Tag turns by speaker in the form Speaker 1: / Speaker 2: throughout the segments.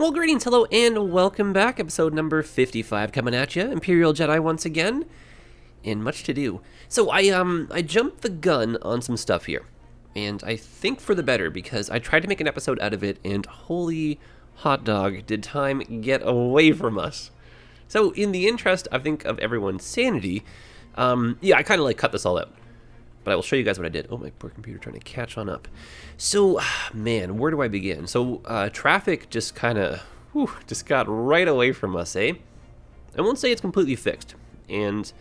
Speaker 1: Well, greetings, hello, and welcome back. Episode number 55 coming at you. Imperial Jedi once again, and much to do. So I jumped the gun on some stuff here, and I think for the better, because I tried to make an episode out of it, and holy hot dog, did time get away from us. So in the interest, I think, of everyone's sanity, I kind of like cut this all out. But I will show you guys what I did. Oh, my poor computer trying to catch on up. So, man, where do I begin? So, traffic just kind of, just got right away from us, eh? I won't say it's completely fixed. And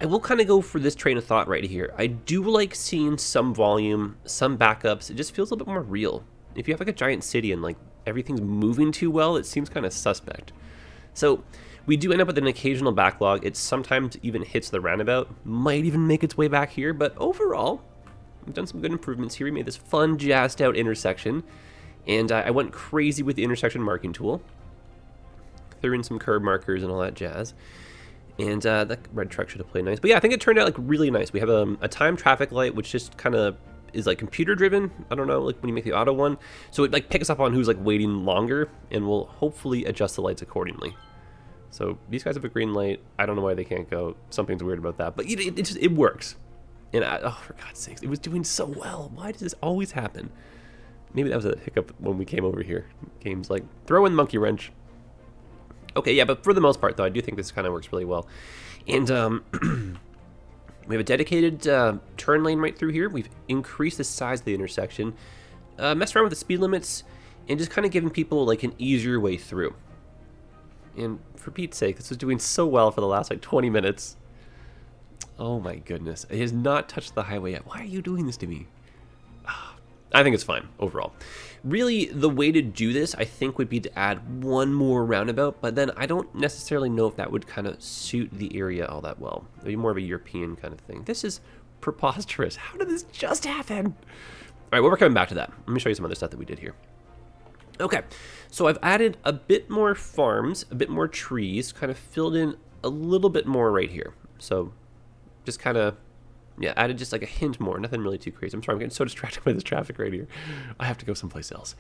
Speaker 1: I will kind of go for this train of thought right here. I do like seeing some volume, some backups. It just feels a little bit more real. If you have like a giant city and like everything's moving too well, it seems kind of suspect. So, we do end up with an occasional backlog. It sometimes even hits the roundabout. Might even make its way back here. But overall, we've done some good improvements here. We made this fun, jazzed out intersection. And I went crazy with the intersection marking tool. Threw in some curb markers and all that jazz. And that red truck should have played nice. But yeah, I think it turned out like really nice. We have a timed traffic light, which just kind of is like computer driven. I don't know, like when you make the auto one. So it like picks up on who's like waiting longer and will hopefully adjust the lights accordingly. So these guys have a green light. I don't know why they can't go. Something's weird about that. But it works. And for God's sakes, it was doing so well. Why does this always happen? Maybe that was a hiccup when we came over here. Game's like, throw in monkey wrench. Okay, yeah, but for the most part, though, I do think this kind of works really well. And we have a dedicated turn lane right through here. We've increased the size of the intersection. Messed around with the speed limits. And just kind of giving people like an easier way through. And for Pete's sake, this was doing so well for the last like 20 minutes. Oh my goodness. It has not touched the highway yet. Why are you doing this to me? I think it's fine overall. Really, the way to do this, I think, would be to add one more roundabout, but then I don't necessarily know if that would kind of suit the area all that well. It'd be more of a European kind of thing. This is preposterous. How did this just happen? All right, well, we're coming back to that. Let me show you some other stuff that we did here. Okay, so I've added a bit more farms, a bit more trees, kind of filled in a little bit more right here. So just kind of, added just like a hint more, nothing really too crazy. I'm sorry, I'm getting so distracted by this traffic right here. I have to go someplace else.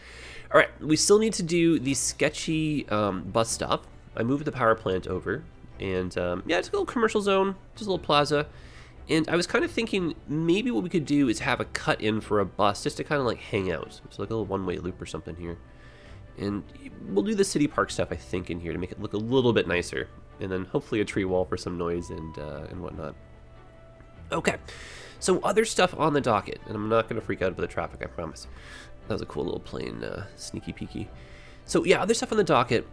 Speaker 1: All right, we still need to do the sketchy bus stop. I moved the power plant over, and it's a little commercial zone, just a little plaza. And I was kind of thinking maybe what we could do is have a cut in for a bus just to kind of like hang out. So like a little one-way loop or something here. And we'll do the city park stuff, I think, in here to make it look a little bit nicer. And then hopefully a tree wall for some noise and whatnot. Okay, so other stuff on the docket. And I'm not going to freak out about the traffic, I promise. That was a cool little plane, sneaky peeky. So yeah, other stuff on the docket.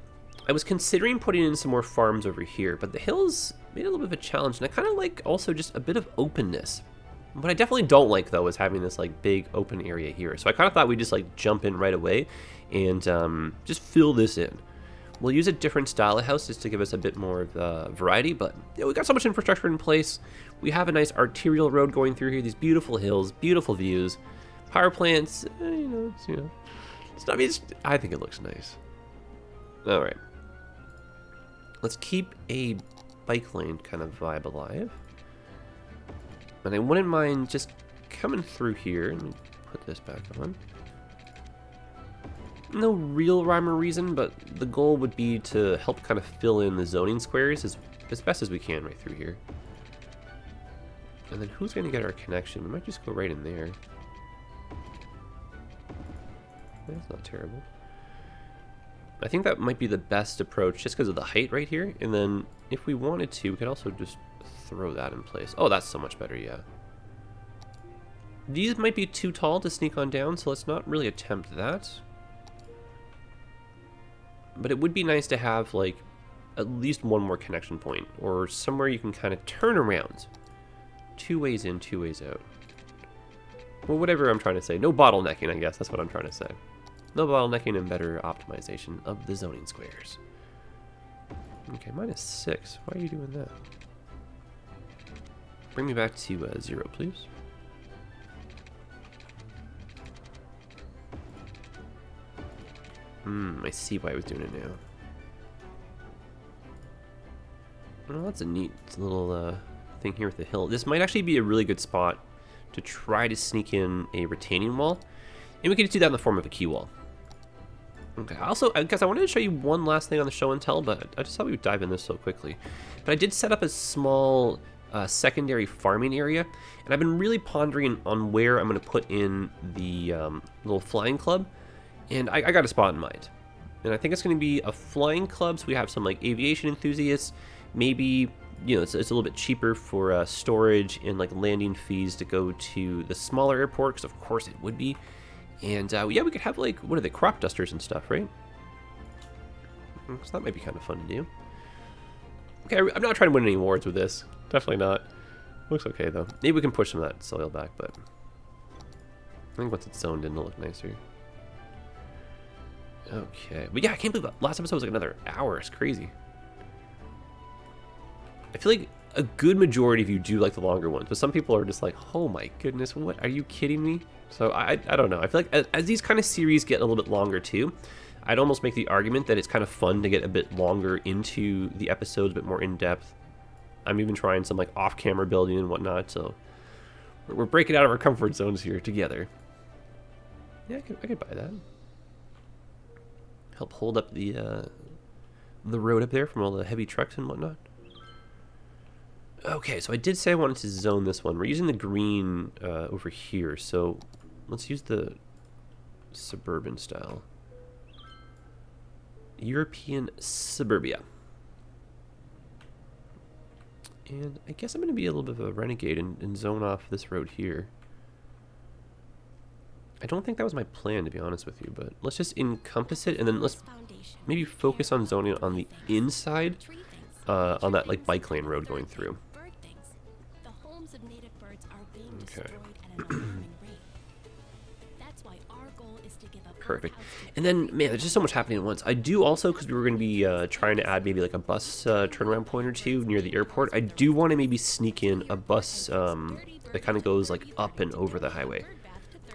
Speaker 1: I was considering putting in some more farms over here, but the hills made it a little bit of a challenge. And I kind of like also just a bit of openness. What I definitely don't like, though, is having this like big open area here. So I kind of thought we'd just like jump in right away and just fill this in. We'll use a different style of house just to give us a bit more variety, but we got so much infrastructure in place. We have a nice arterial road going through here, these beautiful hills, beautiful views, power plants, I think it looks nice. All right. Let's keep a bike lane kind of vibe alive. And I wouldn't mind just coming through here. Let me put this back on. No real rhyme or reason, but the goal would be to help kind of fill in the zoning squares as best as we can right through here. And then who's going to get our connection? We might just go right in there. That's not terrible. I think that might be the best approach just because of the height right here. And then if we wanted to, we could also just throw that in place. Oh, that's so much better, yeah. These might be too tall to sneak on down, so let's not really attempt that. But it would be nice to have, like, at least one more connection point, or somewhere you can kind of turn around. 2 ways in, 2 ways out. Well, whatever I'm trying to say. No bottlenecking, I guess. That's what I'm trying to say. No bottlenecking and better optimization of the zoning squares. Okay, -6. Why are you doing that? Bring me back to 0, please. I see why I was doing it now. Well, that's a neat little thing here with the hill. This might actually be a really good spot to try to sneak in a retaining wall. And we can just do that in the form of a quay wall. Okay, also, I guess I wanted to show you one last thing on the show and tell, but I just thought we would dive in this so quickly. But I did set up a small secondary farming area, and I've been really pondering on where I'm going to put in the little flying club, and I got a spot in mind. And I think it's going to be a flying club, so we have some like aviation enthusiasts. Maybe, you know, it's a little bit cheaper for storage and like landing fees to go to the smaller airport, because of course it would be. And yeah, we could have like, what are they, crop dusters and stuff, right? So that might be kind of fun to do. Okay, I'm not trying to win any awards with this. Definitely not. Looks okay though. Maybe we can push some of that soil back, but I think once it's zoned in, it'll look nicer. Okay, but yeah, I can't believe that last episode was like another hour. It's crazy. I feel like a good majority of you do like the longer ones, but some people are just like, oh my goodness, what? Are you kidding me? So I don't know. I feel like as these kind of series get a little bit longer too, I'd almost make the argument that it's kind of fun to get a bit longer into the episodes, a bit more in depth. I'm even trying some like off-camera building and whatnot, so we're breaking out of our comfort zones here together. Yeah, I could buy that. Help hold up the road up there from all the heavy trucks and whatnot. Okay, so I did say I wanted to zone this one. We're using the green over here, so let's use the suburban style. European suburbia. And I guess I'm going to be a little bit of a renegade and zone off this road here. I don't think that was my plan, to be honest with you, but let's just encompass it, and then let's maybe focus on zoning on the inside, on that like bike lane road going through. Okay. Perfect. And then, man, there's just so much happening at once. I do also, because we were going to be trying to add maybe like a bus turnaround point or two near the airport, I do want to maybe sneak in a bus that kind of goes like up and over the highway.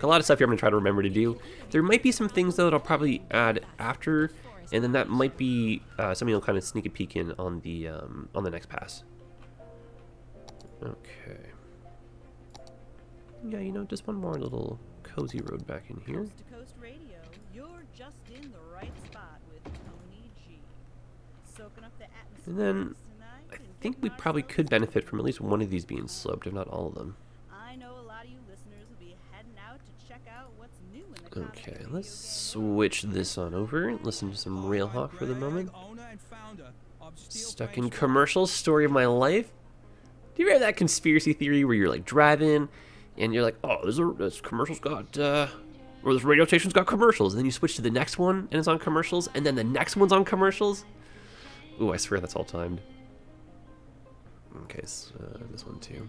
Speaker 1: A lot of stuff here I'm going to try to remember to do. There might be some things, though, that I'll probably add after, and then that might be something I'll kind of sneak a peek in on the next pass. Okay. Yeah, you know, just one more little cozy road back in here.
Speaker 2: Coast to Coast Radio, you're just in the right spot with Tony G. Soaking up the atmosphere.
Speaker 1: And then I think we probably could benefit from at least one of these being sloped, if not all of them.
Speaker 2: I know a lot of you listeners will be heading out to check out what's new in the
Speaker 1: Okay, let's switch this on over. Listen to some Railhawk for the moment. Stuck in commercials, story of my life. Do you remember that conspiracy theory where you're like driving and you're like, oh, this commercial's got, or this radio station's got commercials, and then you switch to the next one and it's on commercials, and then the next one's on commercials? Ooh, I swear that's all timed. Okay, so this one too.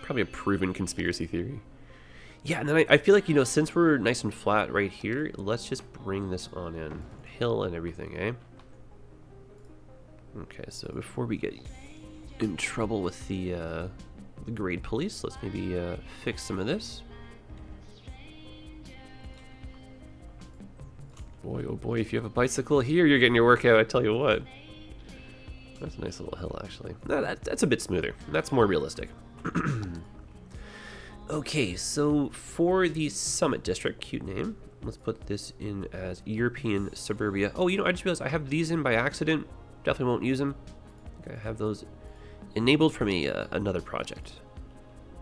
Speaker 1: Probably a proven conspiracy theory. Yeah, and then I feel like, you know, since we're nice and flat right here, let's just bring this on in. Hill and everything, eh? Okay, so before we get in trouble with the grade police, let's maybe fix some of this. Boy, oh boy, if you have a bicycle here, you're getting your workout, I tell you what. That's a nice little hill, actually. No, that's a bit smoother. That's more realistic. Okay, so for the Summit District, cute name, let's put this in as European Suburbia. Oh, you know, I just realized I have these in by accident. Definitely won't use them. I have those enabled from another project.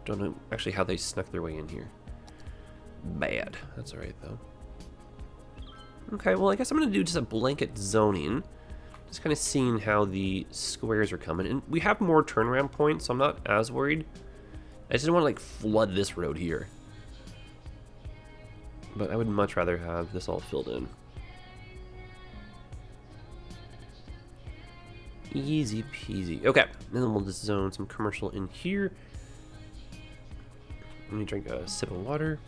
Speaker 1: Don't know actually how they snuck their way in here. Bad. That's alright, though. Okay, well, I guess I'm going to do just a blanket zoning. Just kind of seeing how the squares are coming. And we have more turnaround points, so I'm not as worried. I just don't want to, like, flood this road here. But I would much rather have this all filled in. Easy peasy. Okay, and then we'll just zone some commercial in here. Let me drink a sip of water.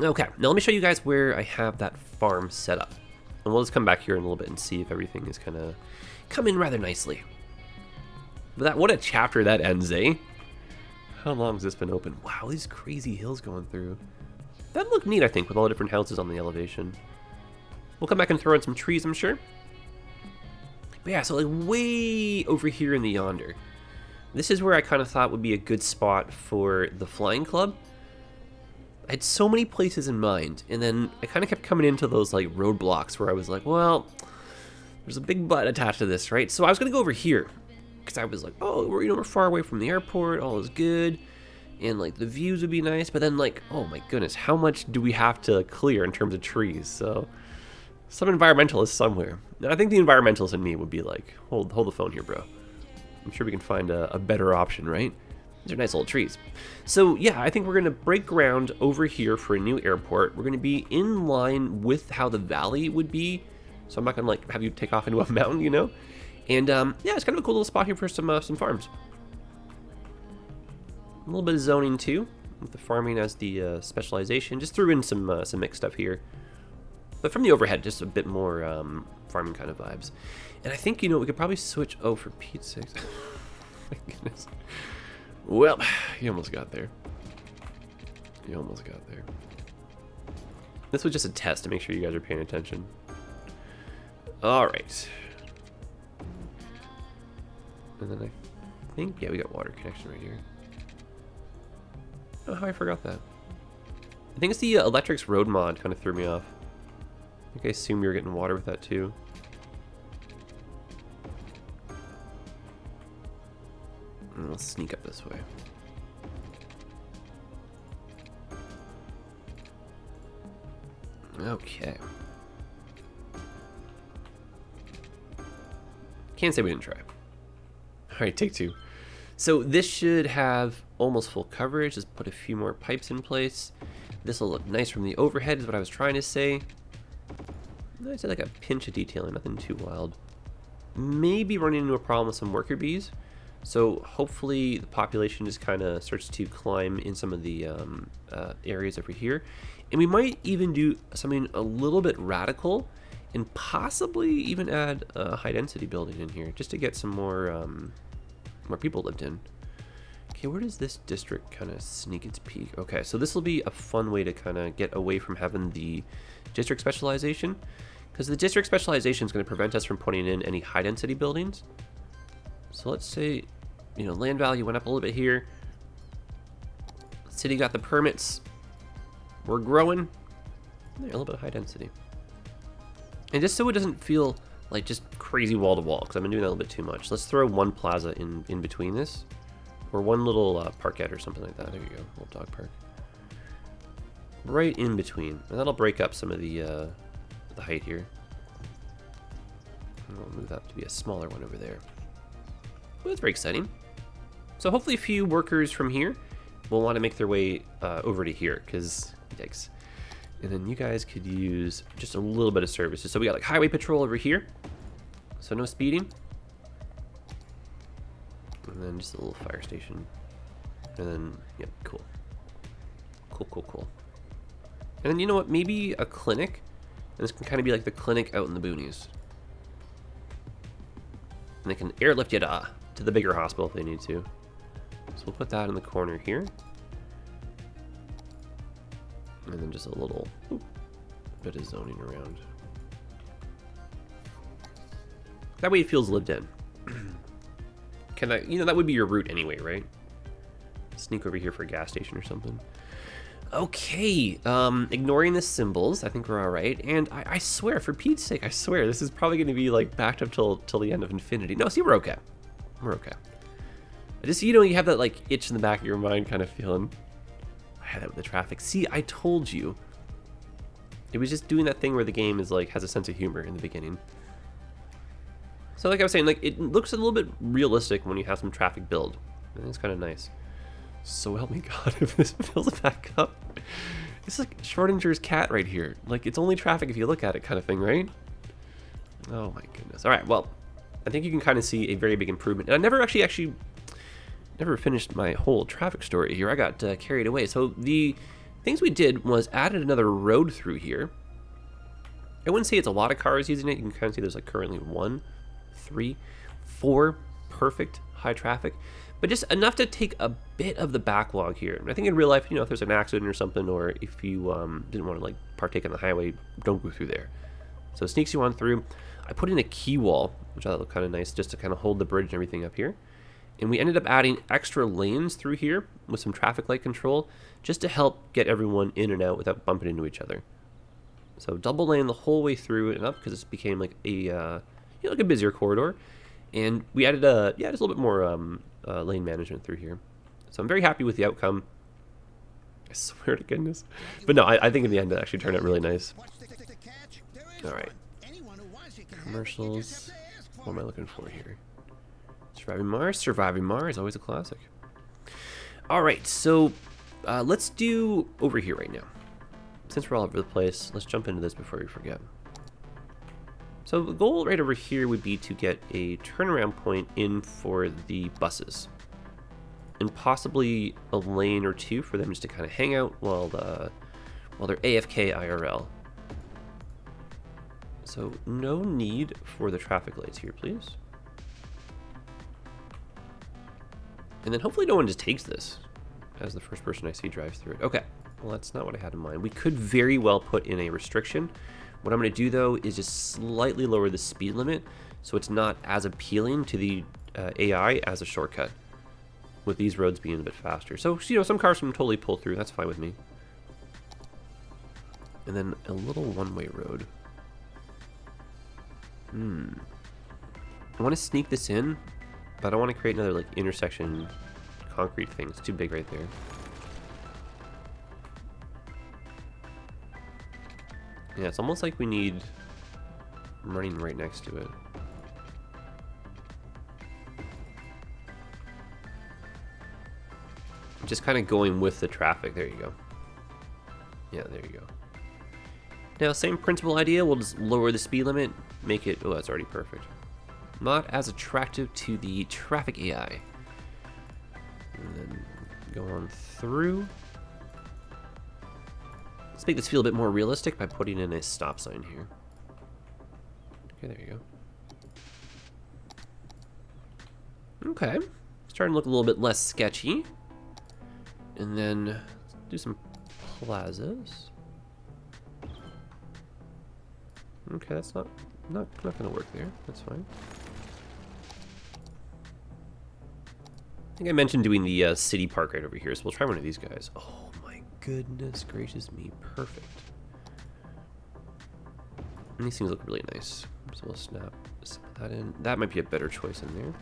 Speaker 1: Okay, now let me show you guys where I have that farm set up. And we'll just come back here in a little bit and see if everything is kind of coming rather nicely. But what a chapter that ends, eh? How long has this been open? Wow, these crazy hills going through. That'd look neat, I think, with all the different houses on the elevation. We'll come back and throw in some trees, I'm sure. But yeah, so like way over here in the yonder, This is where I kind of thought would be a good spot for the flying club. I had so many places in mind, and then I kind of kept coming into those like roadblocks where I was like, well, there's a big but attached to this, right? So I was gonna go over here because I was like, oh, we're far away from the airport, all is good, and like the views would be nice. But then like, oh my goodness, how much do we have to clear in terms of trees? So some environmentalist somewhere. And I think the environmentalist in me would be like, hold the phone here, bro. I'm sure we can find a better option, right? These are nice old trees. So yeah, I think we're gonna break ground over here for a new airport. We're gonna be in line with how the valley would be. So I'm not gonna like have you take off into a mountain, you know? And yeah, it's kind of a cool little spot here for some farms. A little bit of zoning too, with the farming as the specialization. Just threw in some mixed stuff here. But from the overhead, just a bit more farming kind of vibes. And I think, we could probably switch, oh, for Pete's sake. My goodness. Well, you almost got there. You almost got there. This was just a test to make sure you guys are paying attention. All right. And then I think, yeah, we got water connection right here. Oh, how I forgot that. I think it's the Electrics Road mod kind of threw me off. I think I assumed we were getting water with that too. And we'll sneak up this way. Okay. Can't say we didn't try. Alright, take two. So this should have almost full coverage. Just put a few more pipes in place. This will look nice from the overhead is what I was trying to say. I'd say like a pinch of detailing, nothing too wild. Maybe running into a problem with some worker bees. So hopefully the population just kind of starts to climb in some of the areas over here. And we might even do something a little bit radical and possibly even add a high density building in here just to get some more people lived in. Okay, where does this district kind of sneak its peak? Okay, so this will be a fun way to kind of get away from having the district specialization, because the district specialization is going to prevent us from putting in any high density buildings. So let's say, land value went up a little bit here. City got the permits. We're growing. A little bit of high density. And just so it doesn't feel like just crazy wall to wall, because I've been doing that a little bit too much. Let's throw one plaza in between this, or one little parkette or something like that. There you go, little dog park. Right in between, and that'll break up some of the height here. And we'll move that to be a smaller one over there. Well, that's very exciting. So hopefully a few workers from here will want to make their way over to here, because yikes. And then you guys could use just a little bit of services. So we got like highway patrol over here. So no speeding. And then just a little fire station. And then, yep, cool. Cool. And then you know what? Maybe a clinic. And this can kind of be like the clinic out in the boonies. And they can airlift you to the bigger hospital if they need to. So we'll put that in the corner here. And then just a little bit of zoning around. That way it feels lived in. Can I, that would be your route anyway, right? Sneak over here for a gas station or something. Okay, ignoring the symbols, I think we're all right. And I swear, for Pete's sake, I swear, this is probably going to be like backed up till the end of infinity. No, see, we're okay. We're okay. I just, you have that like itch in the back of your mind kind of feeling. I had that with the traffic. See, I told you. It was just doing that thing where the game is like has a sense of humor in the beginning. So like I was saying, like it looks a little bit realistic when you have some traffic build. And it's kind of nice. So help me God, if this fills back up. It's like Schrodinger's cat right here. Like it's only traffic if you look at it kind of thing, right? Oh my goodness. All right, well, I think you can kind of see a very big improvement. And I never actually finished my whole traffic story here. I got carried away. So the things we did was added another road through here. I wouldn't say it's a lot of cars using it. You can kind of see there's like currently 1, 3, 4 perfect high traffic, but just enough to take a bit of the backlog here. And I think in real life, if there's an accident or something, or if you didn't want to like partake on the highway, don't go through there. So it sneaks you on through. I put in a key wall, which I thought looked kind of nice, just to kind of hold the bridge and everything up here. And we ended up adding extra lanes through here with some traffic light control just to help get everyone in and out without bumping into each other. So double lane the whole way through and up because it became like a like a busier corridor. And we added just a little bit more lane management through here. So I'm very happy with the outcome. I swear to goodness. But no, I think in the end it actually turned out really nice. All right. Commercials. What am I looking for here? Surviving Mars. Surviving Mars, always a classic. All right, so let's do over here right now. Since we're all over the place, let's jump into this before we forget. So the goal right over here would be to get a turnaround point in for the buses. And possibly a lane or two for them just to kind of hang out while they're AFK IRL. So no need for the traffic lights here, please. And then hopefully no one just takes this as the first person I see drives through it. Okay, well that's not what I had in mind. We could very well put in a restriction. What I'm going to do though is just slightly lower the speed limit so it's not as appealing to the AI as a shortcut, with these roads being a bit faster. So, you know, some cars can totally pull through. That's fine with me. And then a little one-way road. I want to sneak this in, but I don't want to create another like intersection concrete thing. It's too big right there. Yeah, it's almost like we need running right next to it. Just kind of going with the traffic. There you go. Yeah, there you go. Now, same principal idea. We'll just lower the speed limit, make it... Oh, that's already perfect. Not as attractive to the traffic AI. And then go on through. Let's make this feel a bit more realistic by putting in a stop sign here. Okay, there you go. Okay. Starting to look a little bit less sketchy. And then let's do some plazas. Okay, that's not gonna work there. That's fine. I think I mentioned doing the city park right over here, so we'll try one of these guys. Oh my goodness gracious me, perfect. And these things look really nice. So we'll snap that in. That might be a better choice in there.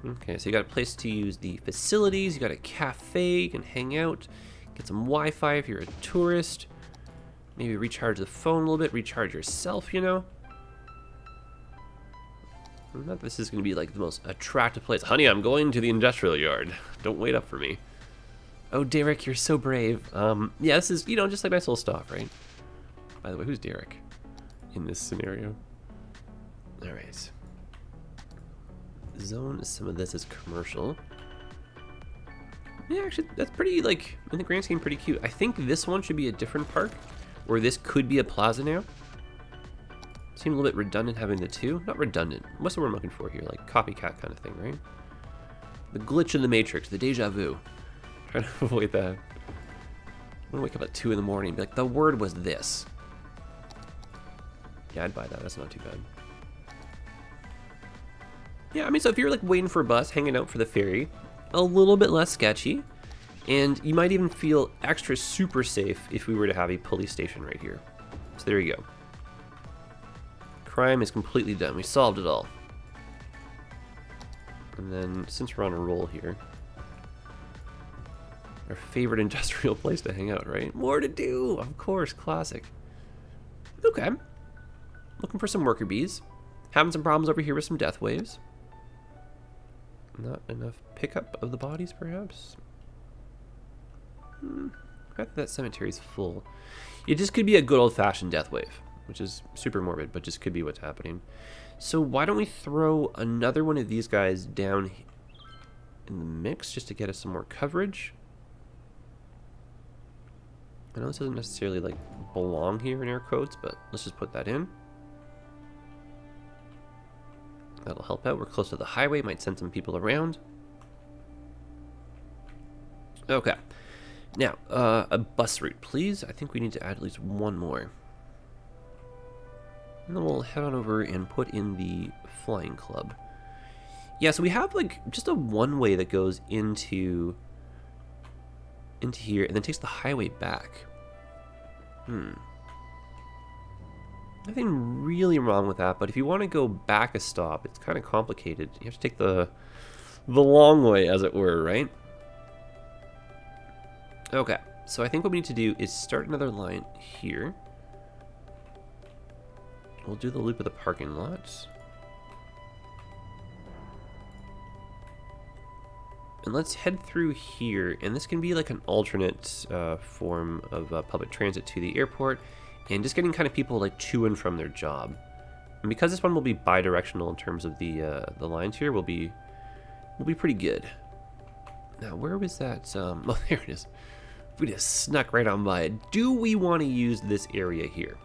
Speaker 1: Okay, so you got a place to use the facilities, you got a cafe, you can hang out, get some Wi-Fi if you're a tourist, maybe recharge the phone a little bit, recharge yourself, you know? Not that this is going to be like the most attractive place. Honey, I'm going to the industrial yard. Don't wait up for me. Oh, Derek, you're so brave. Yeah, this is, you know, just like nice little stop, right? By the way, who's Derek in this scenario? All right. Zone some of this is commercial. Yeah, actually, that's pretty, like, in the grand scheme, pretty cute. I think this one should be a different park, or this could be a plaza now. Seems a little bit redundant having the two. Not redundant. What's the word I'm looking for here? Like copycat kind of thing, right? The glitch in the matrix, the deja vu. Trying to avoid that. I'm gonna wake up at 2 in the morning and be like, the word was this. Yeah, I'd buy that. That's not too bad. Yeah, I mean, so if you're like waiting for a bus, hanging out for the ferry, a little bit less sketchy, and you might even feel extra super safe if we were to have a police station right here. So there you go. Crime is completely done. We solved it all. And then, since we're on a roll here, our favorite industrial place to hang out, right? More to do, of course, classic. Okay. Looking for some worker bees. Having some problems over here with some death waves. Not enough pickup of the bodies, perhaps? I think that cemetery's full. It just could be a good old-fashioned death wave, which is super morbid, but just could be what's happening. So why don't we throw another one of these guys down in the mix just to get us some more coverage? I know this doesn't necessarily like belong here in air quotes, but let's just put that in. That'll help out. We're close to the highway, might send some people around. Okay. Now, a bus route, please. I think we need to add at least one more. And then we'll head on over and put in the flying club. Yeah, so we have like just a one-way that goes into here and then takes the highway back. Nothing really wrong with that, but if you want to go back a stop, it's kind of complicated. You have to take the long way, as it were, right? Okay, so I think what we need to do is start another line here. We'll do the loop of the parking lot. And let's head through here, and this can be like an alternate form of public transit to the airport, and just getting kind of people like to and from their job. And because this one will be bi-directional in terms of the lines here, will be pretty good. Now, where was that? Oh, there it is. We just snuck right on by it. Do we want to use this area here?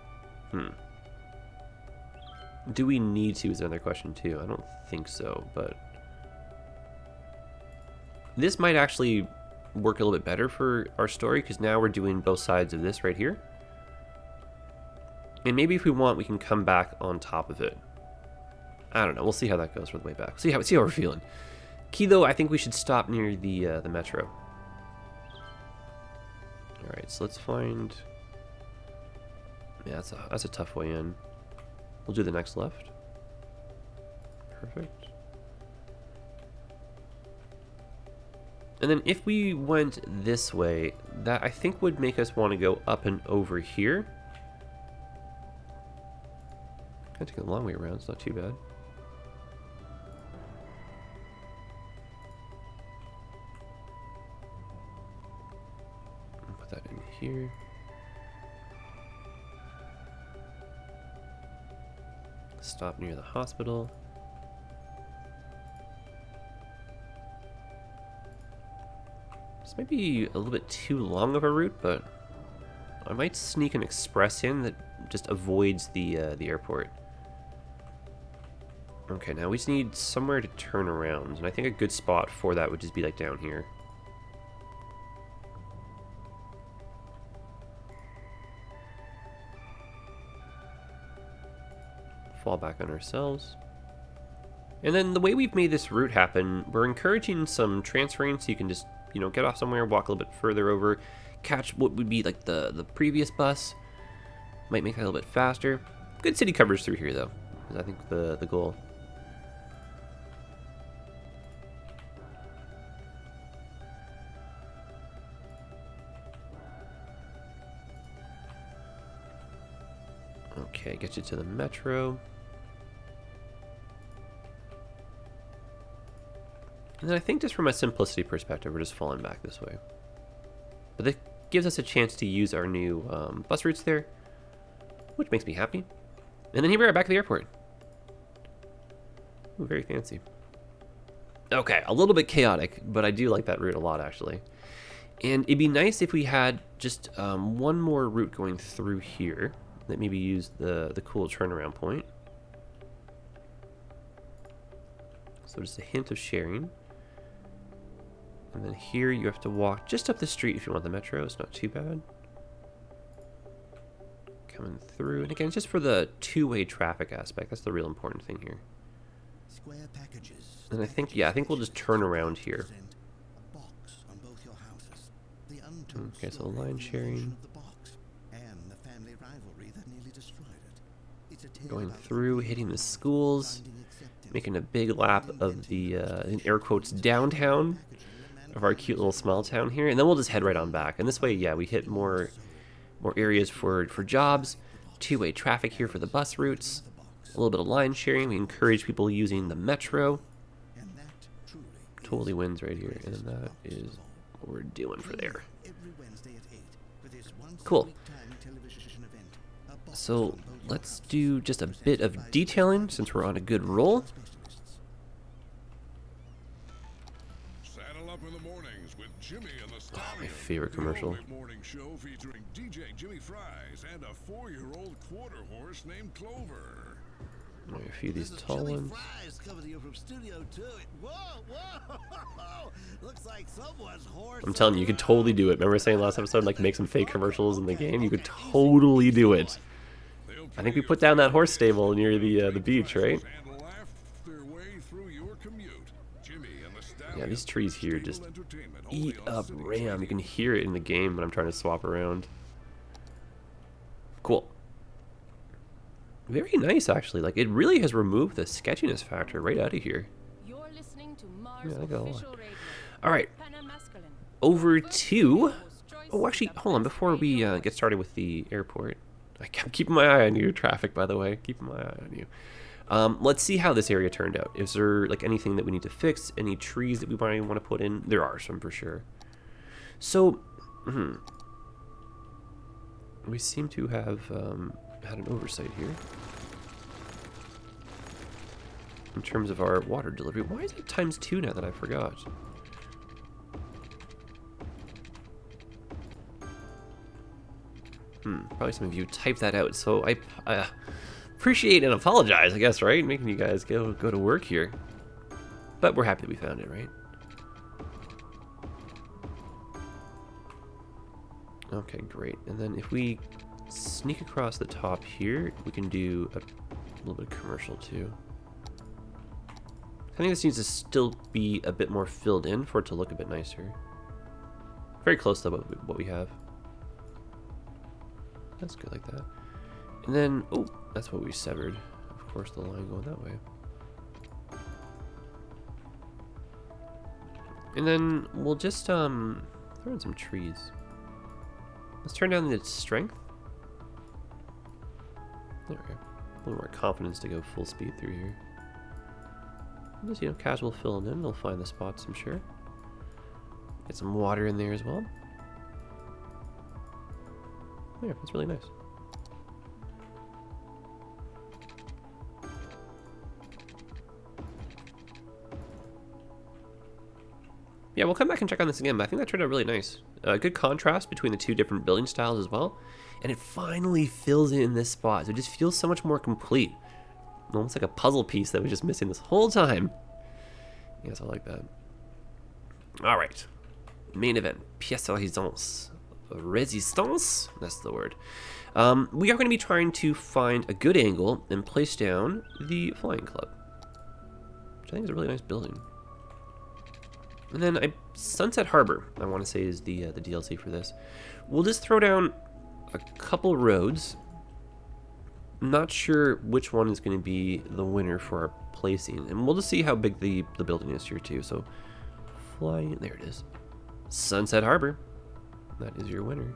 Speaker 1: Do we need to is another question too. I don't think so, but this might actually work a little bit better for our story because now we're doing both sides of this right here. And maybe if we want, we can come back on top of it. I don't know. We'll see how that goes for the way back. See how we're feeling. Key though, I think we should stop near the metro. All right, so let's find. Yeah, that's a tough way in. We'll do the next left. Perfect. And then if we went this way, that I think would make us want to go up and over here. Kind of take a long way around, it's not too bad. Put that in here. Stop near the hospital. This might be a little bit too long of a route, but I might sneak an express in that just avoids the airport. Okay, now we just need somewhere to turn around, and I think a good spot for that would just be like down here. Fall back on ourselves. And then the way we've made this route happen, we're encouraging some transferring so you can just, you know, get off somewhere, walk a little bit further over, catch what would be like the previous bus. Might make that a little bit faster. Good city coverage through here though, is I think the goal. Okay, get you to the metro. And then I think just from a simplicity perspective, we're just falling back this way. But that gives us a chance to use our new bus routes there, which makes me happy. And then here we are back at the airport. Ooh, very fancy. Okay, a little bit chaotic, but I do like that route a lot, actually. And it'd be nice if we had just one more route going through here that maybe use the cool turnaround point. So just a hint of sharing. And then here you have to walk just up the street if you want the metro. It's not too bad. Coming through. And again, it's just for the two-way traffic aspect. That's the real important thing here.
Speaker 3: Square packages.
Speaker 1: And I think, yeah, I think we'll just turn around here.
Speaker 3: A box on both your houses. The untold
Speaker 1: Okay, so
Speaker 3: story
Speaker 1: line
Speaker 3: of the
Speaker 1: sharing.
Speaker 3: invention of the box and the family rivalry that nearly destroyed it. It's a tale
Speaker 1: Going
Speaker 3: about
Speaker 1: through,
Speaker 3: the
Speaker 1: hitting the
Speaker 3: people
Speaker 1: schools,
Speaker 3: finding acceptance,
Speaker 1: making a big lap of the, in air quotes, downtown of our cute little small town here, and then we'll just head right on back. And this way, yeah, we hit more areas for jobs, two-way traffic here for the bus routes, a little bit of line sharing. We encourage people using the metro.
Speaker 3: and that truly
Speaker 1: Totally wins right here, and that is what we're doing for there.
Speaker 3: every Wednesday at 8 for this once
Speaker 1: Cool.
Speaker 3: a week time television event. A box
Speaker 1: So
Speaker 3: on both your
Speaker 1: let's
Speaker 3: houses.
Speaker 1: do just a bit of detailing since we're on a good roll.
Speaker 3: Specialists.
Speaker 4: Saddle up in the mornings with Jimmy and the Stallion.
Speaker 1: my favorite
Speaker 4: the
Speaker 1: commercial.
Speaker 4: only morning show featuring DJ Jimmy Fries and a 4-year-old quarter horse named Clover.
Speaker 1: A few of these tall ones.
Speaker 5: Fries coming to you from Studio 2. Whoa, whoa! Looks like someone's horse.
Speaker 1: I'm telling you, you could totally do it. Remember saying last episode, like make some fake commercials in the game? You could totally do it.
Speaker 4: They'll
Speaker 1: I think we put down that horse stable near the beach, right?
Speaker 4: And laugh their way through your commute. Jimmy and the Stallions
Speaker 1: Yeah, these trees here
Speaker 4: Stable
Speaker 1: just
Speaker 4: Entertainment, only
Speaker 1: eat
Speaker 4: on
Speaker 1: up
Speaker 4: Cities
Speaker 1: RAM. You can hear it in the game when I'm trying to swap around. Cool. Very nice, actually. Like, it really has removed the sketchiness factor right out of here.
Speaker 6: You're listening to Mars
Speaker 1: Yeah, I got a lot.
Speaker 6: official radio.
Speaker 1: All right,
Speaker 6: Panamasculine.
Speaker 1: over
Speaker 6: First
Speaker 1: to...
Speaker 6: host choice
Speaker 1: Oh, actually,
Speaker 6: of the
Speaker 1: hold on.
Speaker 6: best
Speaker 1: Before we
Speaker 6: radio
Speaker 1: get started with the airport, I'm keeping my eye on you, traffic, by the way. Keeping my eye on you. Let's see how this area turned out. Is there like anything that we need to fix? Any trees that we might want to put in? There are some for sure. So, we seem to have had an oversight here in terms of our water delivery. Why is it ×2 now that I forgot? Probably some of you typed that out, so I appreciate and apologize, I guess, right? Making you guys go to work here. But we're happy that we found it, right? Okay, great. And then if we sneak across the top here, we can do a little bit of commercial too. I think this needs to still be a bit more filled in for it to look a bit nicer. Very close to what we have. That's good like that. And then, oh, that's what we severed. Of course, the line going that way. And then we'll just throw in some trees. Let's turn down the strength. There we go. A little more confidence to go full speed through here. Just, you know, casual filling in. We'll find the spots, I'm sure. Get some water in there as well. Yeah, that's really nice. Yeah, we'll come back and check on this again, but I think that turned out really nice. Good contrast between the two different building styles as well. And it finally fills in this spot, so it just feels so much more complete. Almost like a puzzle piece that was just missing this whole time. Yes, I like that. Alright. Main event. Pièce de résistance. Resistance? That's the word. We are going to be trying to find a good angle and place down the Flying Club, which I think is a really nice building. And then Sunset Harbor, I want to say, is the DLC for this. We'll just throw down a couple roads. I'm not sure which one is going to be the winner for our placing, and we'll just see how big the building is here too. So, flying, there it is. Sunset Harbor. That is your winner.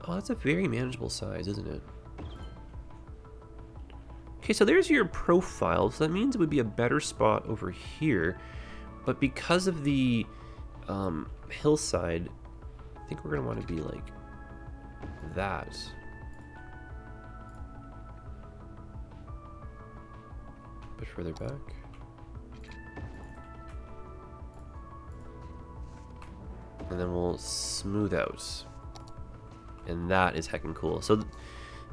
Speaker 1: Oh, that's a very manageable size, isn't it? Okay, so there's your profile. So that means it would be a better spot over here. But because of the hillside, I think we're going to want to be like that. A bit further back. And then we'll smooth out. And that is heckin' cool. So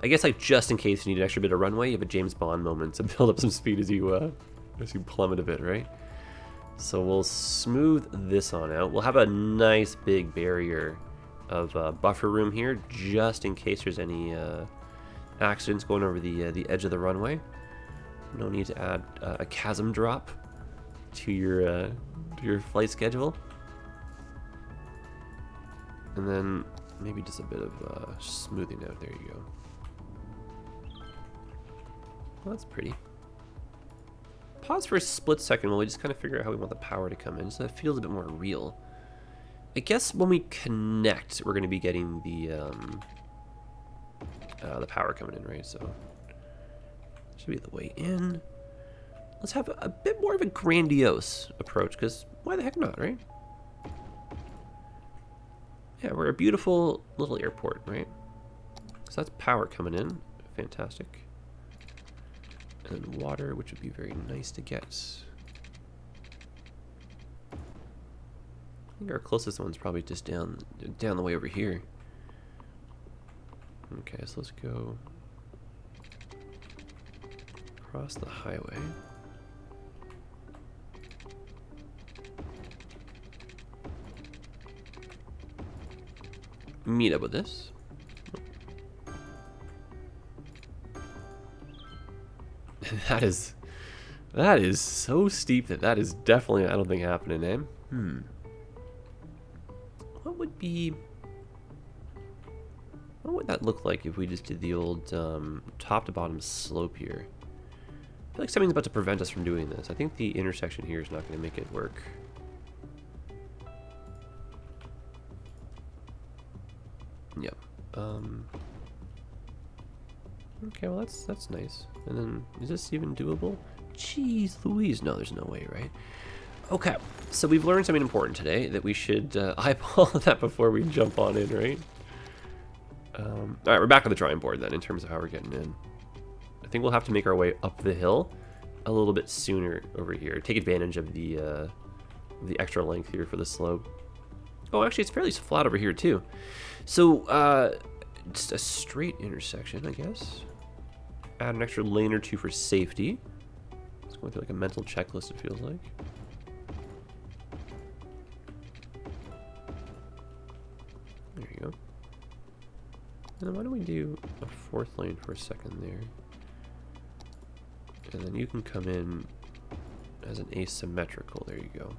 Speaker 1: I guess, like, just in case you need an extra bit of runway, you have a James Bond moment to build up some speed as you plummet a bit, right? So we'll smooth this on out. We'll have a nice big barrier of buffer room here, just in case there's any accidents going over the edge of the runway. No need to add a chasm drop to your flight schedule. And then maybe just a bit of smoothing out. There you go. Well, that's pretty. Pause for a split second while we just kind of figure out how we want the power to come in, so that feels a bit more real. I guess when we connect, we're going to be getting the power coming in, right? So should be the way in. Let's have a bit more of a grandiose approach, because why the heck not, right? Yeah, we're a beautiful little airport, right? So that's power coming in. Fantastic. And then water, which would be very nice to get. I think our closest one's probably just down the way over here. Okay, so let's go across the highway. Meet up with this. That is so steep that is definitely, I don't think, happening, eh? What would that look like if we just did the old top to bottom slope here? I feel like something's about to prevent us from doing this. I think the intersection here is not going to make it work. Yep. Okay, well that's nice. And then, is this even doable? Jeez Louise, no, there's no way, right? Okay, so we've learned something important today, that we should eyeball that before we jump on in, right? Alright, we're back on the drawing board then, in terms of how we're getting in. I think we'll have to make our way up the hill a little bit sooner over here. Take advantage of the extra length here for the slope. Oh, actually, it's fairly flat over here, too. So, just a straight intersection, I guess. Add an extra lane or two for safety. It's going through like a mental checklist, it feels like. There you go. And then why don't we do a fourth lane for a second there. And then you can come in as an asymmetrical. There you go.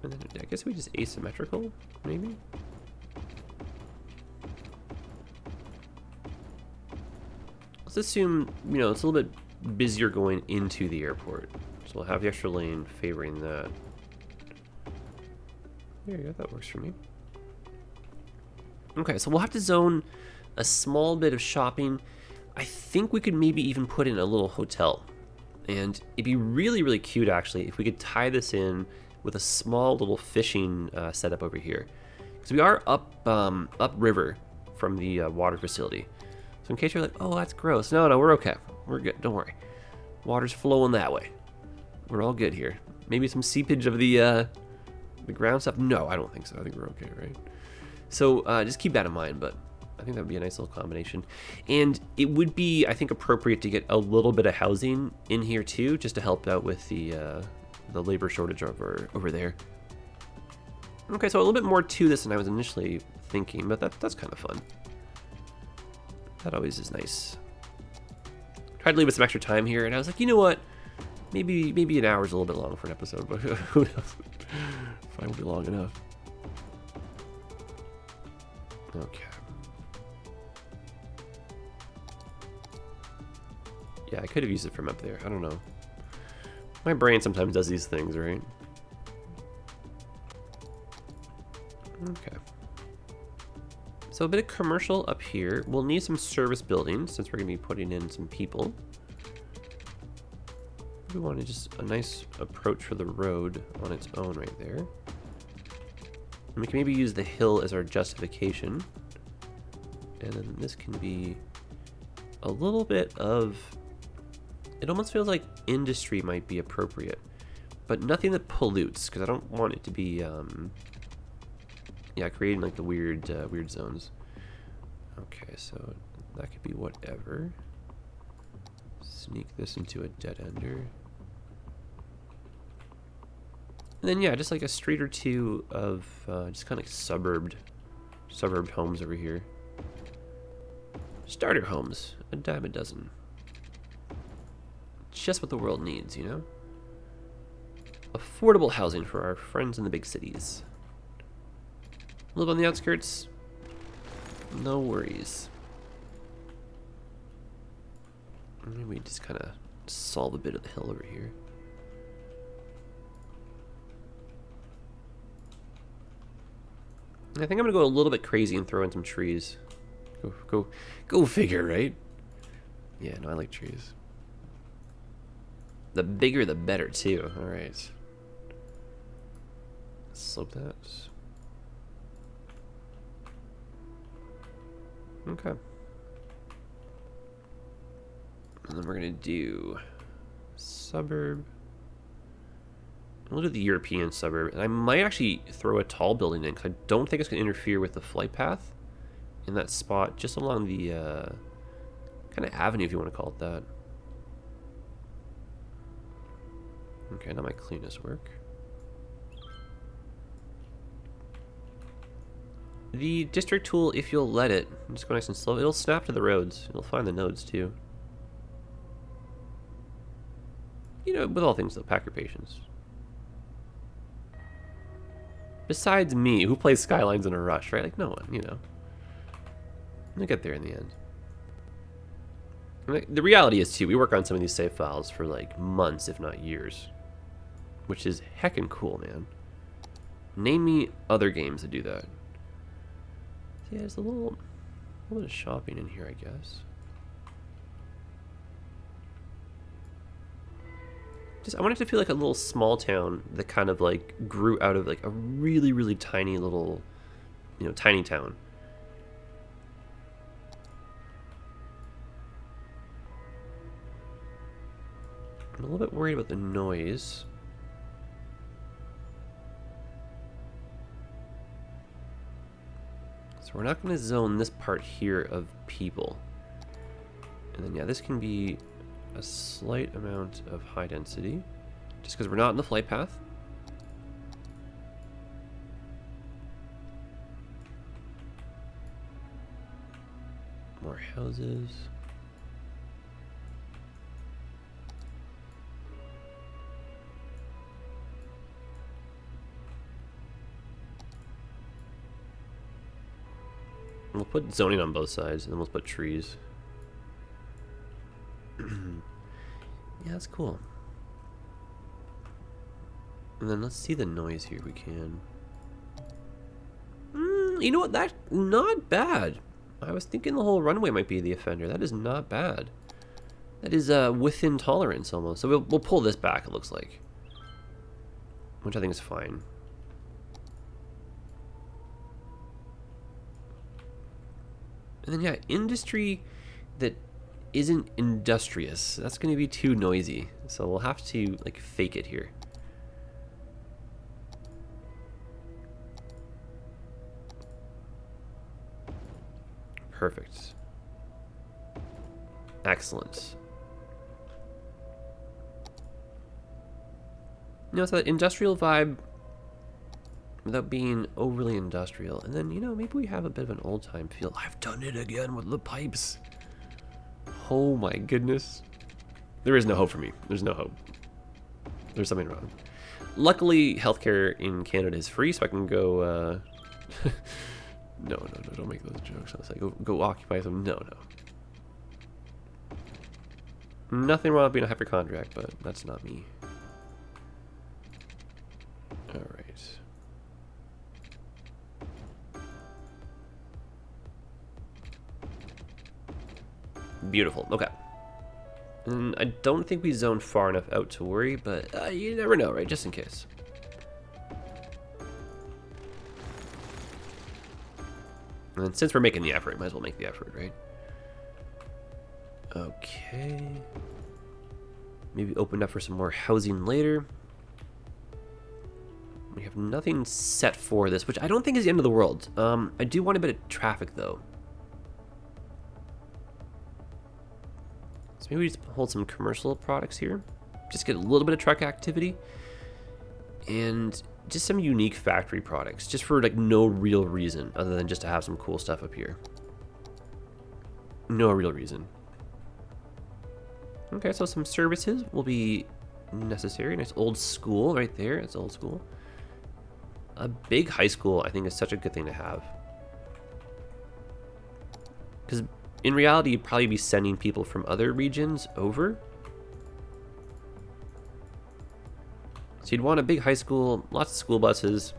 Speaker 1: And then I guess we just asymmetrical, maybe? Let's assume, you know, it's a little bit busier going into the airport. So we'll have the extra lane favoring that. There you go, that works for me. Okay, so we'll have to zone a small bit of shopping. I think we could maybe even put in a little hotel. And it'd be really, really cute, actually, if we could tie this in with a small little fishing setup over here. Because we are upriver from the water facility. So in case you're like, oh, that's gross. No, we're okay. We're good. Don't worry. Water's flowing that way. We're all good here. Maybe some seepage of the ground stuff? No, I don't think so. I think we're okay, right? So just keep that in mind, but I think that would be a nice little combination. And it would be, I think, appropriate to get a little bit of housing in here too, just to help out with the labor shortage over there. Okay, so a little bit more to this than I was initially thinking, but that's kind of fun. That always is nice. Tried to leave us some extra time here, and I was like, you know what? Maybe an hour's a little bit long for an episode, but who knows? Fine, will be long enough. Okay. Yeah, I could have used it from up there. I don't know. My brain sometimes does these things, right? Okay. So a bit of commercial up here. We'll need some service buildings since we're going to be putting in some people. We wanted just a nice approach for the road on its own right there. And we can maybe use the hill as our justification. And then this can be a little bit of... It almost feels like industry might be appropriate, but nothing that pollutes, because I don't want it to be, yeah, creating like the weird zones. Okay, so that could be whatever. Sneak this into a dead ender. And then, yeah, just like a street or two of just kind of suburb homes over here. Starter homes, a dime a dozen. Just what the world needs, you know? Affordable housing for our friends in the big cities. Live on the outskirts? No worries. Maybe we just kind of solve a bit of the hill over here. I think I'm gonna go a little bit crazy and throw in some trees. Go figure, right? Yeah, no, I like trees. The bigger, the better, too. All right. Slope that. Okay. And then we're gonna do suburb. We'll do the European suburb, and I might actually throw a tall building in because I don't think it's gonna interfere with the flight path in that spot, just along the kind of avenue, if you want to call it that. Okay, now my cleanest work. The district tool, if you'll let it, just go nice and slow, it'll snap to the roads. It'll find the nodes too. You know, with all things though, pack your patience. Besides me, who plays Skylines in a rush, right? Like, no one, you know. We'll get there in the end. And the reality is too, we work on some of these save files for like months, if not years. Which is heckin' cool, man. Name me other games that do that. Yeah, there's a little bit of shopping in here, I guess. I want it to feel like a little small town that kind of like grew out of like a really, really tiny little, you know, tiny town. I'm a little bit worried about the noise. So we're not going to zone this part here of people. And then yeah, this can be a slight amount of high density, just because we're not in the flight path. More houses. We'll put zoning on both sides, and then we'll put trees. Yeah, that's cool. And then let's see the noise here if we can. You know what? That's not bad. I was thinking the whole runway might be the offender. That is not bad. That is within tolerance almost. So we'll pull this back, it looks like. Which I think is fine. And then yeah, industry that isn't industrious. That's going to be too noisy. So we'll have to like fake it here. Perfect. Excellent. You know, it's that industrial vibe without being overly industrial. And then, you know, maybe we have a bit of an old time feel. I've done it again with the pipes. Oh my goodness. There is no hope for me. There's no hope. There's something wrong. Luckily, healthcare in Canada is free, so I can go, No, don't make those jokes. I was like, go occupy some. No. Nothing wrong with being a hypochondriac, but that's not me. Alright. Beautiful. Okay. And I don't think we zoned far enough out to worry, but you never know, right? Just in case. And since we're making the effort, might as well make the effort, right? Okay. Maybe open up for some more housing later. We have nothing set for this, which I don't think is the end of the world. I do want a bit of traffic, though. So maybe we just hold some commercial products here. Just get a little bit of truck activity. And just some unique factory products. Just for, like, no real reason other than just to have some cool stuff up here. No real reason. Okay, so some services will be necessary. Nice old school right there. It's old school. A big high school, I think, is such a good thing to have. Because in reality, you'd probably be sending people from other regions over. So you'd want a big high school, lots of school buses.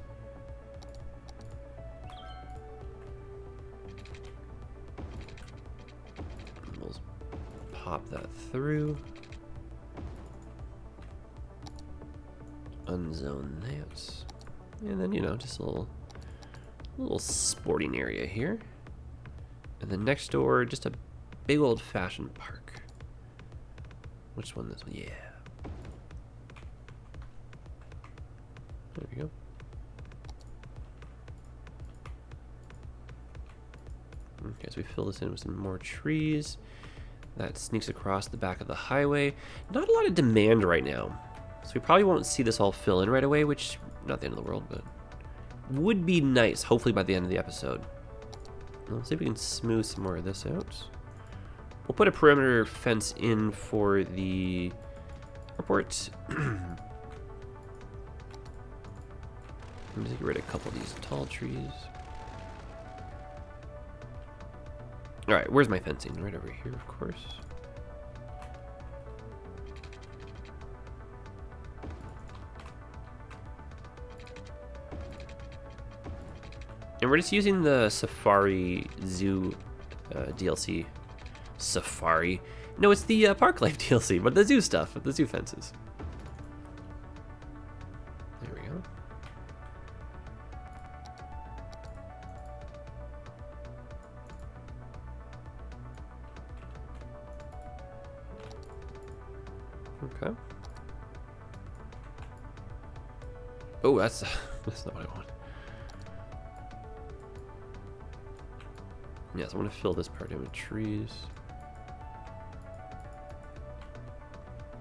Speaker 1: We'll pop that through. Unzone that. And then, you know, just a little sporting area here. And then next door, just a big old-fashioned park. Which one? This one? Yeah. There we go. Okay, so we fill this in with some more trees. That sneaks across the back of the highway. Not a lot of demand right now. So we probably won't see this all fill in right away, which, not the end of the world, but would be nice, hopefully by the end of the episode. Let's see if we can smooth some more of this out. We'll put a perimeter fence in for the airport. Let me get rid of a couple of these tall trees. Alright, where's my fencing? Right over here, of course. And we're just using the Safari Zoo DLC. Safari? No, it's the Park Life DLC, but the zoo stuff, the zoo fences. There we go. Okay. Oh, that's not what I want. Yes, I want to fill this part in with trees.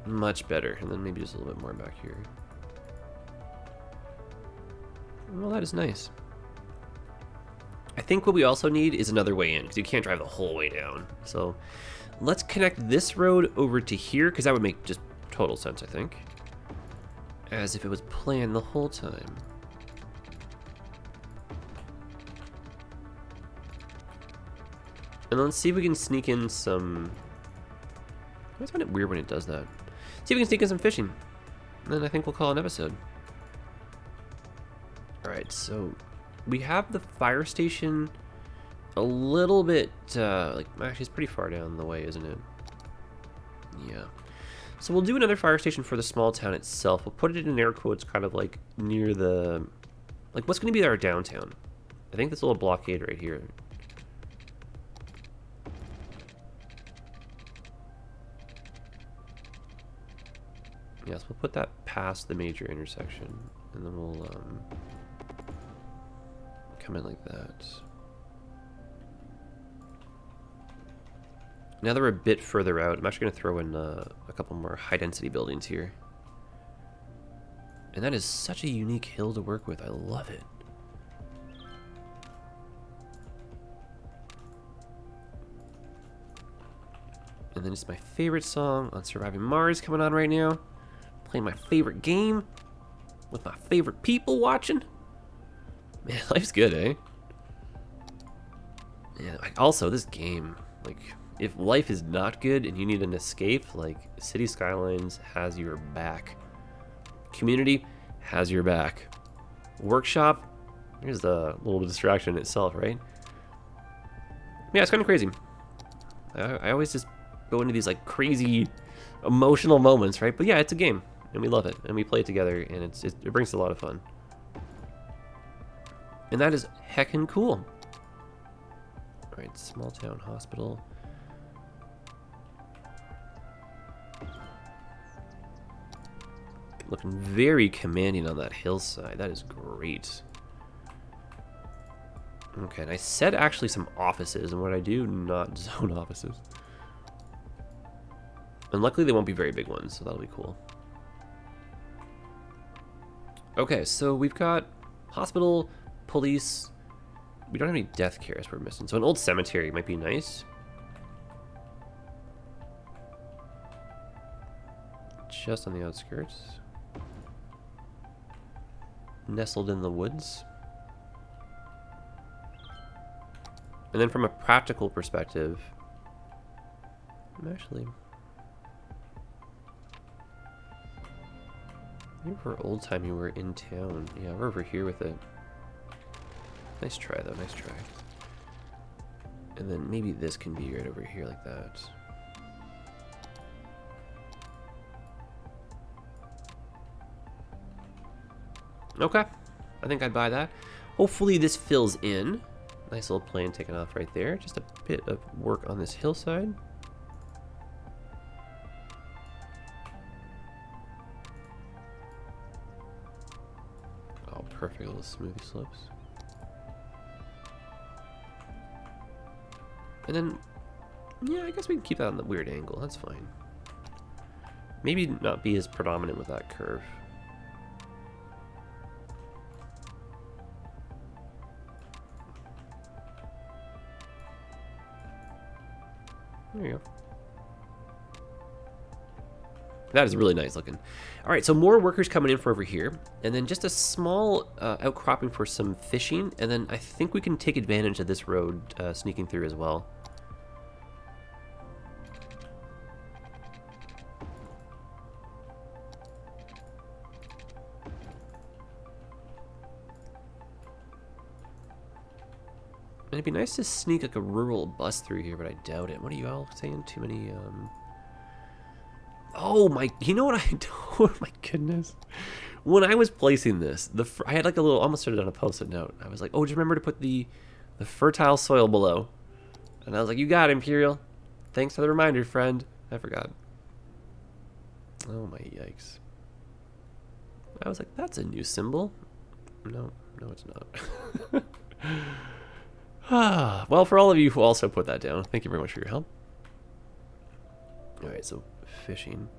Speaker 1: Much better, and then maybe just a little bit more back here. Well, that is nice. I think what we also need is another way in, because you can't drive the whole way down. So let's connect this road over to here, because that would make just total sense, I think. As if it was planned the whole time. And let's see if we can sneak in some... I always find it weird when it does that. See if we can sneak in some fishing. And then I think we'll call it an episode. Alright, so we have the fire station a little bit, like, actually it's pretty far down the way, isn't it? Yeah. So we'll do another fire station for the small town itself. We'll put it in air quotes kind of like near the... Like, what's going to be our downtown? I think this little blockade right here. Yes, we'll put that past the major intersection, and then we'll come in like that. Now that we're a bit further out, I'm actually going to throw in a couple more high-density buildings here. And that is such a unique hill to work with. I love it. And then it's my favorite song on Surviving Mars coming on right now. Playing my favorite game with my favorite people watching. Man, life's good, eh? Yeah. Also, this game, like, if life is not good and you need an escape, like, Cities Skylines has your back. Community has your back. Workshop, here's the little distraction itself, right? Yeah, it's kind of crazy. I always just go into these, like, crazy emotional moments, right? But yeah, it's a game. And we love it, and we play it together, and it brings a lot of fun. And that is heckin' cool. Alright, small town hospital. Looking very commanding on that hillside. That is great. Okay, and I said actually some offices, and what I do, not zone offices. And luckily they won't be very big ones, so that'll be cool. Okay, so we've got hospital, police. We don't have any death cares we're missing. So an old cemetery might be nice. Just on the outskirts. Nestled in the woods. And then from a practical perspective, I'm actually... Maybe for old-timey we're in town. Yeah, we're over here with it. Nice try, though. Nice try. And then maybe this can be right over here like that. Okay. I think I'd buy that. Hopefully this fills in. Nice little plane taking off right there. Just a bit of work on this hillside. Oh, perfect little smoothie slopes. And then, yeah, I guess we can keep that on the weird angle. That's fine. Maybe not be as predominant with that curve. There you go. That is really nice looking. All right, so more workers coming in from over here, and then just a small outcropping for some fishing, and then I think we can take advantage of this road sneaking through as well. And it'd be nice to sneak like a rural bus through here, but I doubt it. What are you all saying? Too many, Oh my, you know what I oh my goodness. When I was placing this, I had like a little, almost started on a post-it note. I was like, oh, just remember to put the fertile soil below. And I was like, you got it, Imperial. Thanks for the reminder, friend. I forgot. Oh my yikes. I was like, that's a new symbol. No, it's not. Well, for all of you who also put that down, thank you very much for your help. Alright, so fishing.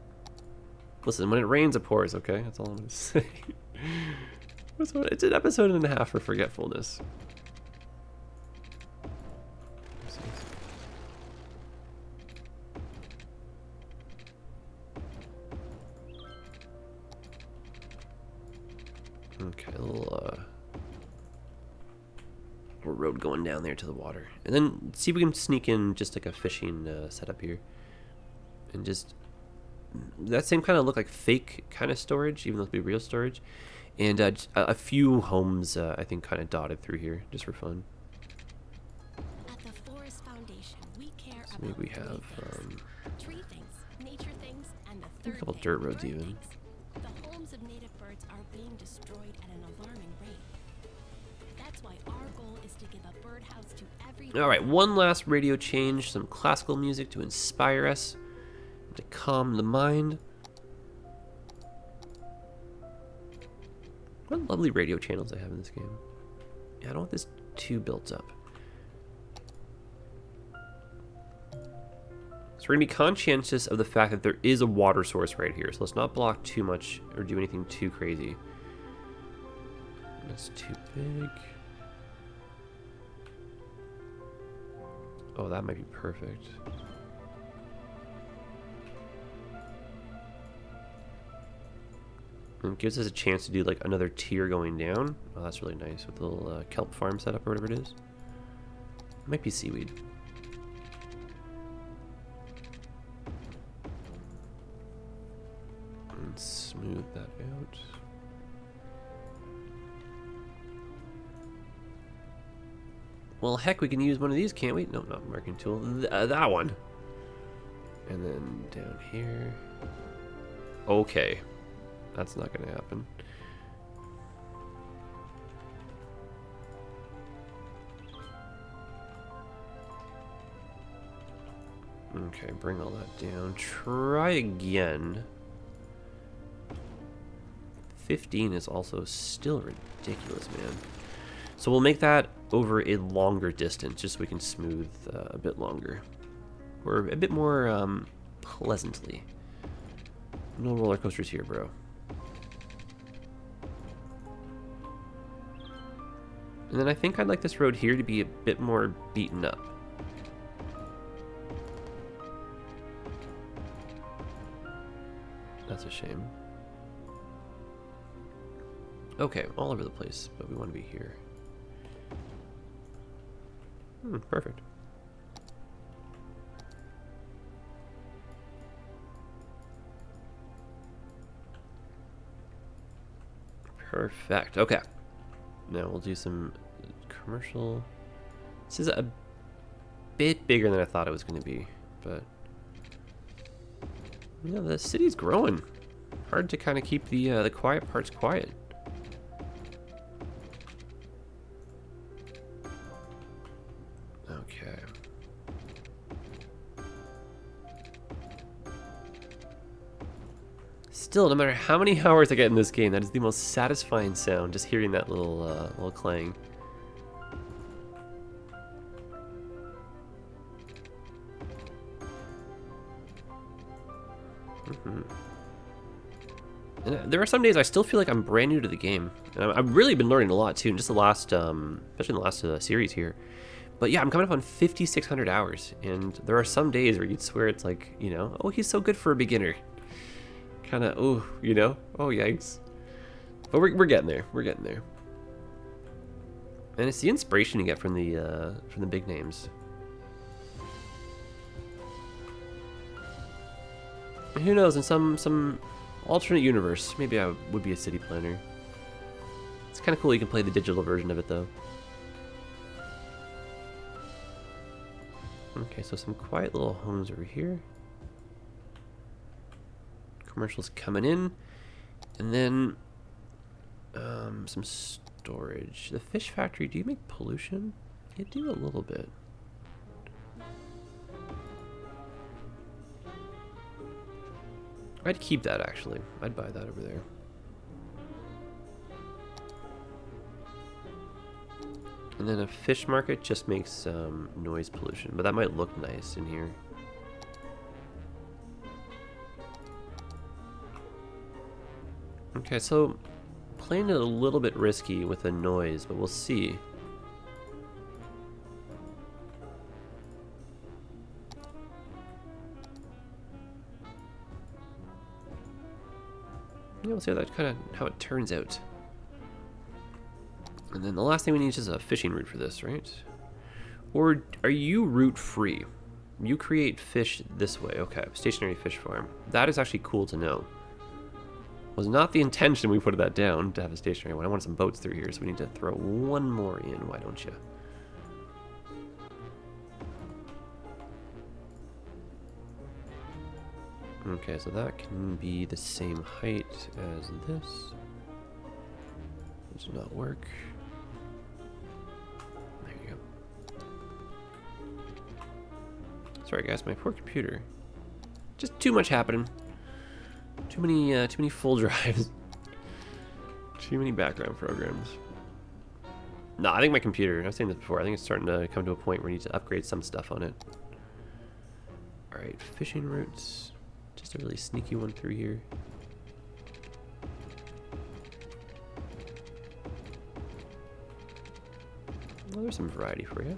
Speaker 1: Listen, when it rains, it pours, okay? That's all I'm going to say. It's an episode and a half for forgetfulness. Okay, a little road going down there to the water. And then see if we can sneak in just like a fishing setup here. And just that same kind of look like fake kind of storage, even though it'll be real storage. And a few homes, I think, kind of dotted through here, just for fun.
Speaker 6: At the Forest Foundation, we care
Speaker 1: So maybe we have
Speaker 6: tree things, nature things, and the
Speaker 1: a
Speaker 6: third
Speaker 1: couple
Speaker 6: thing,
Speaker 1: dirt roads
Speaker 6: bird
Speaker 1: even.
Speaker 6: things. The homes of native birds are being destroyed at an alarming rate. That's why our goal is to give a birdhouse to every.
Speaker 1: All right, one last radio change, some classical music to inspire us, to calm the mind. What lovely radio channels I have in this game. Yeah, I don't want this too built up. So we're gonna be conscientious of the fact that there is a water source right here. So let's not block too much or do anything too crazy. That's too big. Oh, that might be perfect. And it gives us a chance to do like another tier going down. Oh, that's really nice with a little kelp farm setup or whatever it is. It might be seaweed. And smooth that out. Well, heck, we can use one of these, can't we? No, not marking tool. That one. And then down here. Okay. That's not going to happen. Okay, bring all that down. Try again. 15 is also still ridiculous, man. So we'll make that over a longer distance, just so we can smooth a bit longer. Or a bit more pleasantly. No roller coasters here, bro. And then I think I'd like this road here to be a bit more beaten up. That's a shame. Okay, all over the place, but we want to be here. Perfect. Perfect. Okay. Now we'll do some commercial. This is a bit bigger than I thought it was going to be, but yeah, the city's growing. Hard to kind of keep the quiet parts quiet. Okay. Still, no matter how many hours I get in this game, that is the most satisfying sound, just hearing that little clang. And there are some days I still feel like I'm brand new to the game. And I've really been learning a lot too, in just the last, especially in the last series here. But yeah, I'm coming up on 5,600 hours, and there are some days where you'd swear it's like, you know, oh, he's so good for a beginner. Kind of, oh, you know, oh, yikes. But we're getting there. We're getting there. And it's the inspiration you get from the big names. And who knows, in some alternate universe, maybe I would be a city planner. It's kind of cool you can play the digital version of it, though. Okay, so some quiet little homes over here. Commercials coming in. And then some storage. The fish factory, do you make pollution? You do a little bit. I'd keep that, actually. I'd buy that over there. And then a fish market just makes noise pollution, but that might look nice in here. Okay, so playing it a little bit risky with the noise, but we'll see. Yeah, we'll see how it turns out. And then the last thing we need is a fishing route for this, right? Or are you route free? You create fish this way. Okay, stationary fish farm. That is actually cool to know. Was not the intention we put that down to have a stationary one. I wanted some boats through here, so we need to throw one more in. Why don't you? Okay, so that can be the same height as this. This does not work. There you go. Sorry guys, my poor computer. Just too much happening. Too many full drives. Too many background programs. No, I think my computer, I was saying this before, I think it's starting to come to a point where we need to upgrade some stuff on it. Alright, fishing routes. Just a really sneaky one through here. Well, there's some variety for you.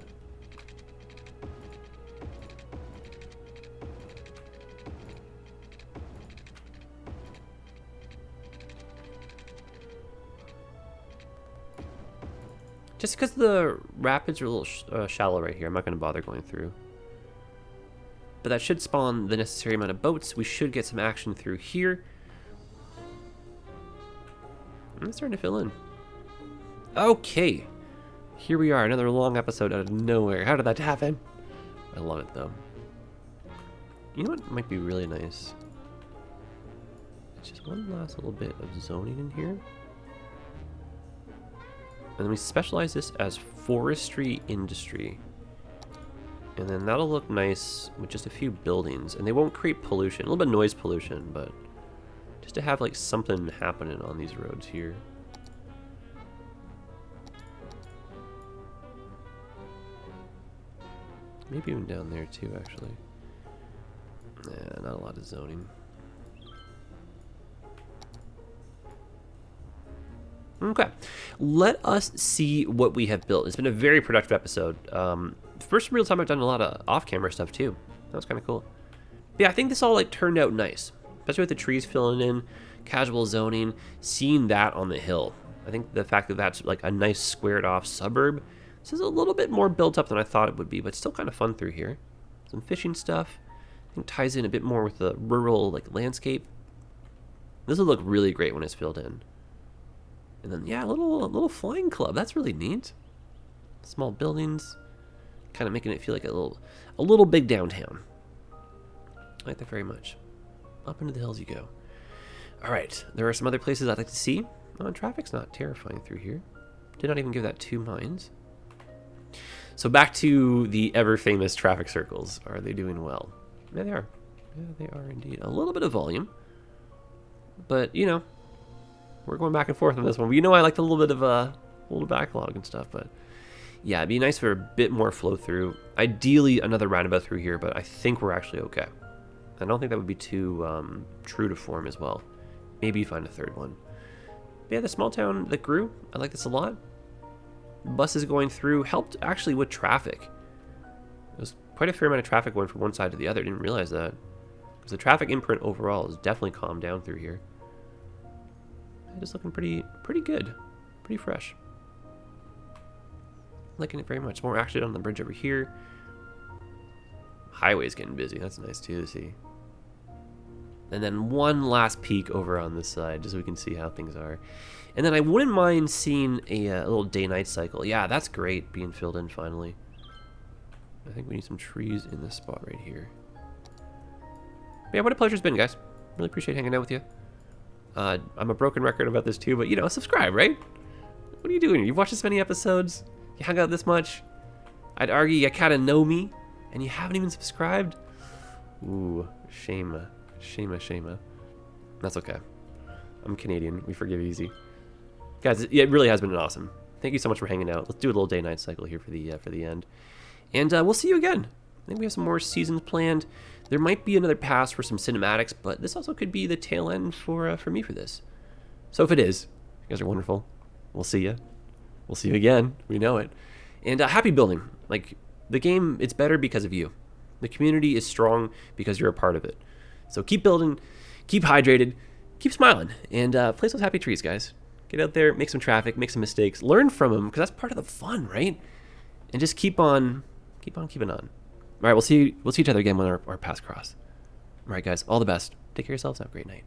Speaker 1: Just because the rapids are a little shallow right here, I'm not going to bother going through. But that should spawn the necessary amount of boats. We should get some action through here. I'm starting to fill in. Okay. Here we are, another long episode out of nowhere. How did that happen? I love it, though. You know what might be really nice? It's just one last little bit of zoning in here. And then we specialize this as forestry industry. And then that'll look nice with just a few buildings. And they won't create pollution. A little bit of noise pollution, but just to have like something happening on these roads here. Maybe even down there too, actually. Nah, not a lot of zoning. Okay, let us see what we have built. It's been a very productive episode. First real time I've done a lot of off-camera stuff too. That was kind of cool. But yeah, I think this all like turned out nice, especially with the trees filling in, casual zoning, seeing that on the hill. I think the fact that that's like a nice squared off suburb. This is a little bit more built up than I thought it would be, but still kind of fun through here. Some fishing stuff. I think ties in a bit more with the rural like landscape. This will look really great when it's filled in. And then yeah, a little flying club. That's really neat. Small buildings, kind of making it feel like a little big downtown. I like that very much. Up into the hills you go. All right, there are some other places I'd like to see. Traffic's not terrifying through here. Did not even give that 2 minds. So back to the ever famous traffic circles. Are they doing well? Yeah, they are. Yeah, they are indeed. A little bit of volume, but you know. We're going back and forth on this one. But you know I like a little bit of a little backlog and stuff, but yeah, it'd be nice for a bit more flow through. Ideally, another roundabout through here, but I think we're actually okay. I don't think that would be too true to form as well. Maybe find a third one. But yeah, the small town that grew, I like this a lot. buses going through helped actually with traffic. There was quite a fair amount of traffic going from one side to the other. I didn't realize that. Because the traffic imprint overall is definitely calmed down through here. It's looking pretty good. Pretty fresh. Liking it very much. More action on the bridge over here. Highway's getting busy. That's nice too to see. And then one last peek over on this side, just so we can see how things are. And then I wouldn't mind seeing a little day-night cycle. Yeah, that's great, being filled in finally. I think we need some trees in this spot right here. But yeah, what a pleasure it's been, guys. Really appreciate hanging out with you. I'm a broken record about this too, but you know, subscribe, right? What are you doing? You've watched this many episodes? You hung out this much? I'd argue you kind of know me, and you haven't even subscribed? Ooh, shame. Shame. That's okay. I'm Canadian. We forgive easy. Guys, it really has been awesome. Thank you so much for hanging out. Let's do a little day-night cycle here for the end. And we'll see you again. I think we have some more seasons planned. There might be another pass for some cinematics, but this also could be the tail end for me for this. So if it is, you guys are wonderful. We'll see you. We'll see you again. We know it. And happy building. Like, the game, it's better because of you. The community is strong because you're a part of it. So keep building, keep hydrated, keep smiling, and play those happy trees, guys. Get out there, make some traffic, make some mistakes, learn from them, because that's part of the fun, right? And just keep on keeping on. All right, we'll see each other again when our paths cross. All right, guys, all the best. Take care of yourselves. Have a great night.